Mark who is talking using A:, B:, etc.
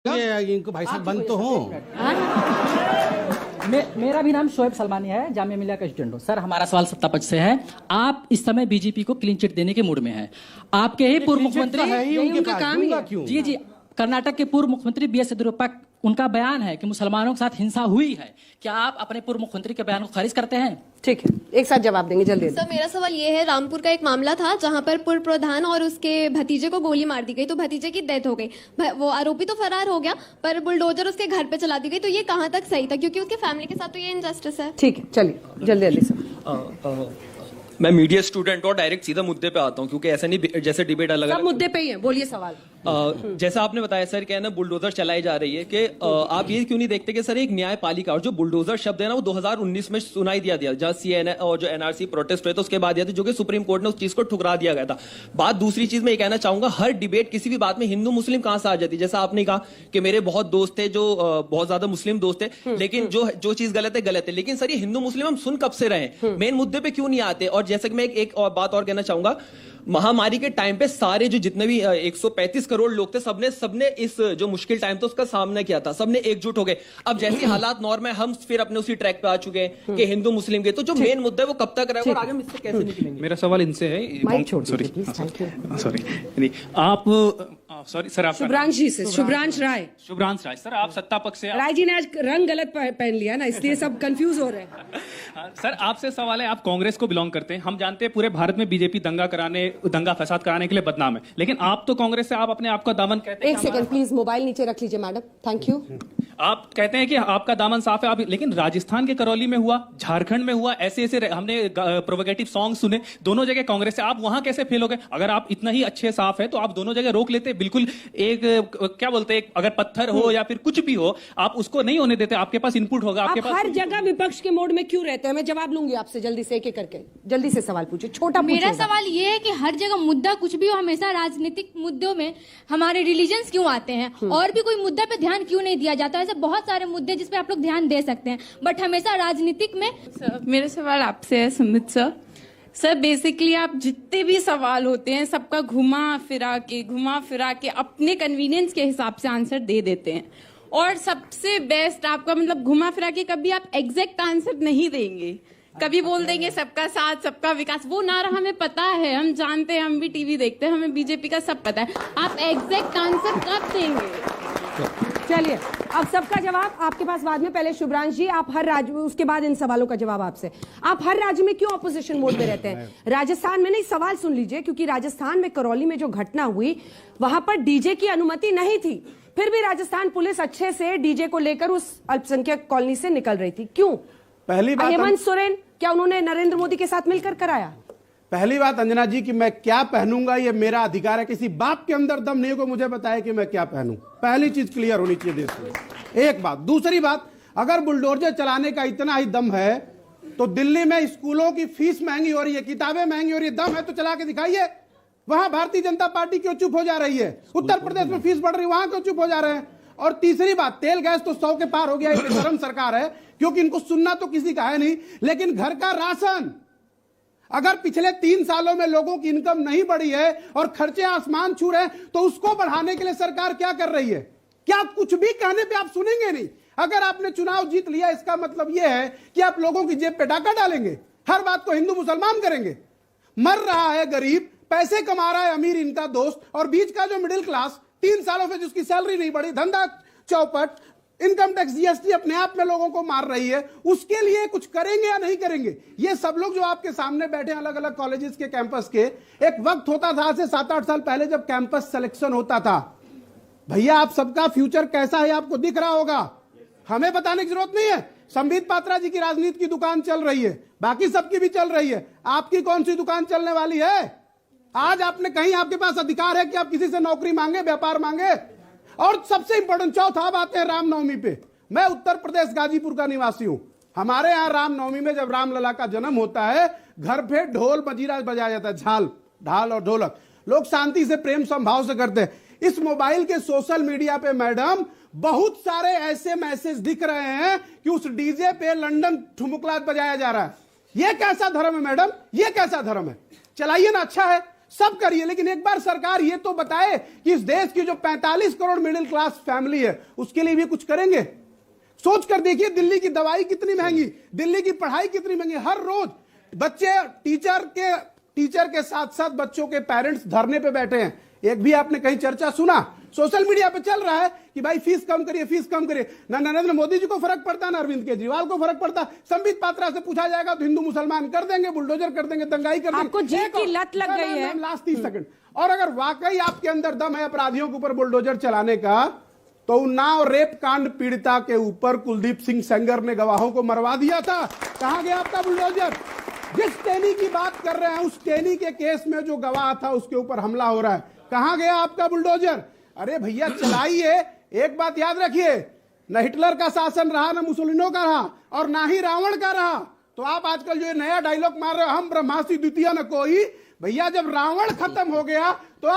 A: इनको भाई साहब बंद तो हो।
B: मेरा भी नाम शोएब सलमानी है, जामिया मिलिया का स्टूडेंट हूँ। सर हमारा सवाल सत्ता पक्ष से है। आप इस समय बीजेपी को क्लीन चिट देने के मूड में हैं। आपके ही पूर्व मुख्यमंत्री,
A: यही उनका काम ही है।
B: जी जी, कर्नाटक के पूर्व मुख्यमंत्री बीएस येदियुरप्पा, उनका बयान है कि मुसलमानों के साथ हिंसा हुई है। क्या आप अपने पूर्व मुख्यमंत्री के बयान को खारिज करते हैं?
C: ठीक है, एक साथ जवाब देंगे जल्दी।
D: सर मेरा सवाल ये है, रामपुर का एक मामला था जहां पर पूर्व प्रधान और उसके भतीजे को गोली मार दी गई, तो भतीजे की डेथ हो गई। वो आरोपी तो फरार हो गया, पर बुलडोजर उसके घर पे चला दी गई। तो ये कहां तक सही था, क्योंकि उसके फैमिली के साथ तो ये इनजस्टिस है।
C: ठीक है, चलिए जल्दी जल्दी सर।
E: मैं मीडिया स्टूडेंट और डायरेक्ट सीधा मुद्दे पे आता हूँ, क्योंकि ऐसा नहीं जैसे डिबेट अलग
C: सब मुद्दे पे ही है, बोलिए सवाल।
E: जैसा आपने बताया सर, क्या है ना, बुलडोजर चलाई जा रही है कि आप ये क्यों नहीं देखते कि सर एक न्यायपालिका, और जो बुलडोजर शब्द है ना वो 2019 में सुनाई दिया जहाँ सीएनए और जो एनआरसी प्रोटेस्ट हुए थे उसके बाद जो कि सुप्रीम कोर्ट ने उस चीज को ठुकरा दिया गया था। बात दूसरी चीज में ये कहना चाहूंगा, हर डिबेट किसी भी बात में हिंदू मुस्लिम कहां से आ जाती है। जैसा आपने कहा कि मेरे बहुत दोस्त थे जो बहुत ज्यादा मुस्लिम दोस्त थे, लेकिन जो चीज गलत है, लेकिन सर ये हिंदू मुस्लिम हम सुन कब से रहे, मेन मुद्दे पे क्यों नहीं आते। और जैसे कि मैं एक और बात और कहना चाहूंगा, महामारी के टाइम पे सारे जो जितने भी 135 करोड़ लोग थे, सबने इस जो मुश्किल टाइम था उसका सामना किया था, सबने एकजुट हो गए। अब जैसी हालात नॉर्म है, हम फिर अपने उसी ट्रैक पे आ चुके हैं कि हिंदू मुस्लिम के, तो जो मेन मुद्दा है वो कब तक रहेगा और आगे हम इससे कैसे निकलेंगे।
F: मेरा सवाल इनसे है, सॉरी सॉरी सर, आप
C: शुभ्रांश जी से, शुभ्रांश राय
F: सर, आप सत्ता पक्ष से।
C: राय जी ने आज रंग गलत पहन लिया ना, इसलिए सब कंफ्यूज हो रहे हैं।
F: सर आपसे सवाल है, आप कांग्रेस को बिलोंग करते हैं। हम जानते हैं पूरे भारत में बीजेपी दंगा फसाद कराने के लिए बदनाम है, लेकिन आप तो कांग्रेस से आप अपने आप का दामन कहते हैं।
C: एक सेकंड प्लीज, मोबाइल नीचे रख लीजिए मैडम, थैंक यू।
F: आप कहते हैं कि आपका दामन साफ है, आप, लेकिन राजस्थान के करौली में हुआ, झारखंड में हुआ, ऐसे हमने प्रोवोकेटिव सॉन्ग सुने, दोनों जगह कांग्रेस से। आप वहां कैसे फेल हो गए? अगर आप इतना ही अच्छे साफ है तो आप दोनों जगह रोक लेते। बिल्कुल एक क्या बोलते हैं, अगर पत्थर हो या फिर कुछ भी हो, आप उसको नहीं होने देते। आपके पास इनपुट होगा, आपके पास
C: हर जगह विपक्ष के मोड में क्यों रहते हैं? मैं जवाब लूंगी आपसे, जल्दी से एक-एक करके जल्दी से सवाल पूछिए, छोटा
G: मेरा सवाल ये है कि हर जगह मुद्दा कुछ भी हो, हमेशा राजनीतिक मुद्दों में हमारे रिलीजन्स क्यों आते हैं, और भी कोई मुद्दा पे ध्यान क्यों नहीं दिया जाता? ऐसे बहुत सारे मुद्दे जिस पे आप लोग ध्यान दे सकते हैं, बट हमेशा राजनीतिक में।
H: मेरा सवाल आपसे है सुमित सर, बेसिकली आप जितने भी सवाल होते हैं सबका घुमा फिरा के अपने कन्वीनियंस के हिसाब से आंसर दे देते हैं, और सबसे बेस्ट आपका मतलब घुमा फिरा के कभी आप एग्जैक्ट आंसर नहीं देंगे। कभी बोल देंगे सबका साथ सबका विकास, वो नारा हमें पता है, हम जानते हैं, हम भी टीवी देखते हैं, हमें बीजेपी का सब पता है। आप एग्जैक्ट आंसर कब देंगे?
C: चलिए, अब सबका जवाब आपके पास बाद में। पहले शुभ्रांश जी, आप हर राज्य, उसके बाद इन सवालों का जवाब आपसे। आप हर राज्य में क्यों ऑपोजिशन मोड में रहते हैं? राजस्थान में नहीं, सवाल सुन लीजिए, क्योंकि राजस्थान में करौली में जो घटना हुई वहां पर डीजे की अनुमति नहीं थी, फिर भी राजस्थान पुलिस अच्छे से डीजे को लेकर उस अल्पसंख्यक कॉलोनी से निकल रही थी। क्यों?
A: पहली बात,
C: हेमंत सोरेन क्या उन्होंने नरेंद्र मोदी के साथ मिलकर कराया?
A: पहली बात अंजना जी कि मैं क्या पहनूंगा ये मेरा अधिकार है, किसी बाप के अंदर दम नहीं को मुझे बताया कि मैं क्या पहनूं। पहली चीज क्लियर होनी चाहिए देश में, एक बात। दूसरी बात, अगर बुलडोजर चलाने का इतना ही दम है तो दिल्ली में स्कूलों की फीस महंगी हो रही है, किताबें महंगी हो रही है, दम है तो चला के दिखाइए। वहां भारतीय जनता पार्टी क्यों चुप हो जा रही है? उत्तर प्रदेश में फीस बढ़ रही है, वहां क्यों चुप हो जा रहे हैं? और तीसरी बात, तेल गैस तो 100 के पार हो गया, ये बेशरम सरकार है, क्योंकि इनको सुनना तो किसी का है नहीं। लेकिन घर का राशन, अगर पिछले 3 सालों में लोगों की इनकम नहीं बढ़ी है और खर्चे आसमान छू रहे हैं, तो उसको बढ़ाने के लिए सरकार क्या कर रही है? क्या कुछ भी कहने पे आप सुनेंगे नहीं? अगर आपने चुनाव जीत लिया, इसका मतलब यह है कि आप लोगों की जेब पे डाका डालेंगे, हर बात को हिंदू मुसलमान करेंगे। मर रहा है गरीब, पैसे कमा रहा है अमीर इनका दोस्त, और बीच का जो मिडिल क्लास 3 सालों से जिसकी सैलरी नहीं बढ़ी, धंधा चौपट, इनकम टैक्स जीएसटी अपने आप में लोगों को मार रही है, उसके लिए कुछ करेंगे या नहीं करेंगे? ये सब लोग जो आपके सामने बैठे हैं अलग अलग कॉलेजेस के कैंपस के, एक वक्त होता था आज से 7-8 साल पहले जब कैंपस सिलेक्शन होता था, भैया आप सबका फ्यूचर कैसा है आपको दिख रहा होगा, हमें बताने की जरूरत नहीं है। संबित पात्रा जी की राजनीति की दुकान चल रही है, बाकी सबकी भी चल रही है, आपकी कौन सी दुकान चलने वाली है? आज आपने कहीं आपके पास अधिकार है कि आप किसी से नौकरी मांगे, व्यापार मांगे? और सबसे इंपॉर्टेंट, चौथा बात है रामनवमी पे। मैं उत्तर प्रदेश गाजीपुर का निवासी हूं, हमारे यहां रामनवमी में जब रामलला का जन्म होता है, घर पे ढोल मजीरा बजाया जाता है, ढाल और ढोलक, लोग शांति से प्रेम संभाव से करते हैं। इस मोबाइल के सोशल मीडिया पे मैडम बहुत सारे ऐसे मैसेज दिख रहे हैं कि उस डीजे पे लंदन ठुमुकलात बजाया जा रहा है। यह कैसा धर्म है मैडम? यह कैसा धर्म है? चलाइए ना, अच्छा है, सब करिए, लेकिन एक बार सरकार ये तो बताए कि इस देश की जो 45 करोड़ मिडिल क्लास फैमिली है उसके लिए भी कुछ करेंगे। सोच कर देखिए, दिल्ली की दवाई कितनी महंगी, दिल्ली की पढ़ाई कितनी महंगी, हर रोज बच्चे टीचर के साथ साथ बच्चों के पेरेंट्स धरने पे बैठे हैं। एक भी आपने कहीं चर्चा सुना? सोशल मीडिया पे चल रहा है कि भाई फीस कम करिए, फीस कम करिए। ना नरेंद्र मोदी जी को फर्क पड़ता, ना अरविंद केजरीवाल को फर्क पड़ता। संबित पात्रा से पूछा जाएगा तो हिंदू मुसलमान कर देंगे, बुलडोजर कर देंगे, दंगाई कर देंगे।
C: आपको जीत की लत लग गई है।
A: Last 30 second. और अगर वाकई आपके अंदर दम है अपराधियों के ऊपर बुलडोजर चलाने का, तो उन्नाव रेप कांड पीड़िता के ऊपर कुलदीप सिंह सेंगर ने गवाहों को मरवा दिया था। कहां गया आपका बुलडोजर? जिस टेनी की बात कर रहे हैं उस टेनी के केस में जो गवाह था उसके ऊपर हमला हो रहा है, कहां गया आपका बुलडोजर? अरे भैया चलाइए। एक बात याद रखिए, न हिटलर का शासन रहा, न मुसोलिनो का रहा, और ना ही रावण का रहा। तो आप आजकल जो नया डायलॉग मार रहे हो, हम ब्रह्मास्त्र द्वितीय न कोई, भैया जब रावण खत्म हो गया तो